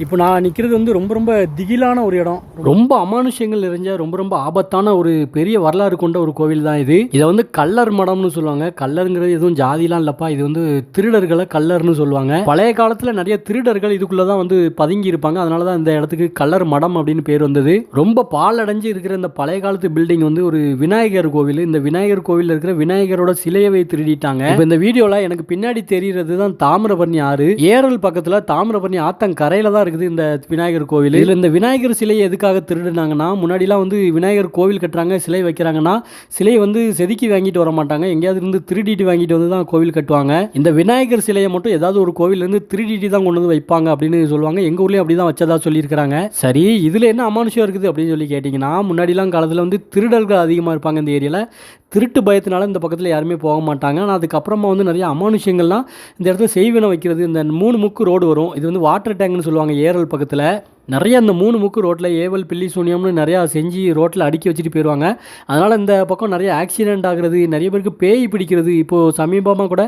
இப்போ நான் நிற்கிறது வந்து ரொம்ப ரொம்ப திகிலான ஒரு இடம், ரொம்ப அமானுஷ்யங்கள் நிறைஞ்ச ரொம்ப ஆபத்தான ஒரு பெரிய வரலாறு கொண்ட ஒரு கோவில் தான் இது. இதை வந்து கள்ளர் மடம்னு சொல்லுவாங்க. கள்ளருங்கிறது எதுவும் ஜாதிலாம் இல்லப்பா, இது வந்து திருடர்களை கள்ளர்னு சொல்லுவாங்க. பழைய காலத்தில் நிறைய திருடர்கள் இதுக்குள்ளே தான் வந்து பதுங்கி இருப்பாங்க. அதனால தான் இந்த இடத்துக்கு கள்ளர் மடம் அப்படின்னு பேர் வந்தது. ரொம்ப பாலடைஞ்சு இருக்கிற இந்த பழைய காலத்து பில்டிங் வந்து ஒரு விநாயகர் கோவில். இந்த விநாயகர் கோவில் இருக்கிற விநாயகரோட சிலையவை திருடிட்டாங்க. இப்போ இந்த வீடியோவில் எனக்கு பின்னாடி தெரிகிறது தான் தாமிரபரணி ஆறு. ஏரல் பக்கத்தில் தாமிரபரணி ஆத்தங்கரையில் தான் இருக்குது இந்த விநாயகர் கோவில். இதில் இந்த விநாயகர் சிலையை எதுக்காக திருடுனாங்கன்னா, முன்னாடிலாம் வந்து விநாயகர் கோவில் கட்டுறாங்க, சிலை வைக்கிறாங்கன்னா சிலையை வந்து செதுக்கி வாங்கிட்டு வர மாட்டாங்க, எங்கேயாவது இருந்து திருடிட்டு வாங்கிட்டு வந்து தான் கோவில் கட்டுவாங்க. இந்த விநாயகர் சிலையை மட்டும் ஏதாவது ஒரு கோவிலிருந்து திருடிட்டு தான் கொண்டு வந்து வைப்பாங்க அப்படின்னு சொல்லுவாங்க. எங்கள் ஊர்லேயும் அப்படி தான் வச்சதா சொல்லியிருக்கிறாங்க. சரி, இதில் என்ன அமானுஷம் இருக்குது அப்படின்னு சொல்லி கேட்டிங்கன்னா, முன்னாடிலாம் காலத்தில் வந்து திருடர்கள் அதிகமாக இருப்பாங்க இந்த ஏரியாவில். திருட்டு பயத்தினால இந்த பக்கத்தில் யாருமே போக மாட்டாங்க. ஆனால் அதுக்கப்புறமா வந்து நிறைய அமானுஷங்கள்லாம் இந்த இடத்துல செய்வினை வைக்கிறது. இந்த 3 முக்கு ரோடு வரும், இது வந்து வாட்டர் டேங்க்னு சொல்லுவாங்க ஏரல் பக்கத்தில். நிறைய இந்த 3 முக்கு ரோட்டில் ஏவல் பில்லி சூனியம்னு நிறையா செஞ்சு ரோட்டில் அடுக்கி வச்சுட்டு போயிடுவாங்க. அதனால் இந்த பக்கம் நிறைய ஆக்சிடென்ட் ஆகுறது, நிறைய பேருக்கு பேய் பிடிக்கிறது. இப்போது சமீபமாக கூட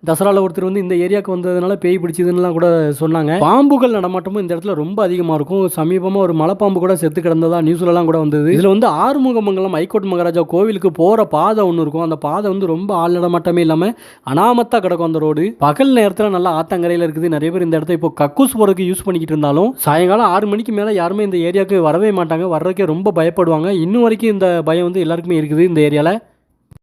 தசராவில் ஒருத்தர் வந்து இந்த ஏரியாவுக்கு வந்ததுனால பேய் பிடிச்சதுன்னெலாம் கூட சொன்னாங்க. பாம்புகள் நடமாட்டமும் இந்த இடத்துல ரொம்ப அதிகமாக இருக்கும். சமீபமாக ஒரு மலைப்பாம்பு கூட செத்து கிடந்ததா நியூஸ்லலாம் கூட வந்தது. இதில் வந்து ஆறுமுகமங்கலம் ஐகோட் மகாராஜா கோவிலுக்கு போகிற பாதை ஒன்று இருக்கும். அந்த பாதை வந்து ரொம்ப ஆள் நடமாட்டமே இல்லாமல் அனாமத்தாக கிடக்கும் அந்த ரோடு. பகல் நேரத்தில் நல்லா ஆத்தங்கரையில் இருக்குது. நிறைய பேர் இந்த இடத்த இப்போ கக்கூஸ் போகிறதுக்கு யூஸ் பண்ணிக்கிட்டு இருந்தாலும் சாயங்காலம் 6 மணிக்கு மேலே யாருமே இந்த ஏரியாவுக்கு வரவே மாட்டாங்க. வர்றதுக்கே ரொம்ப பயப்படுவாங்க. இன்னும் வரைக்கும் இந்த பயம் வந்து எல்லாருக்குமே இருக்குது இந்த ஏரியாவில்.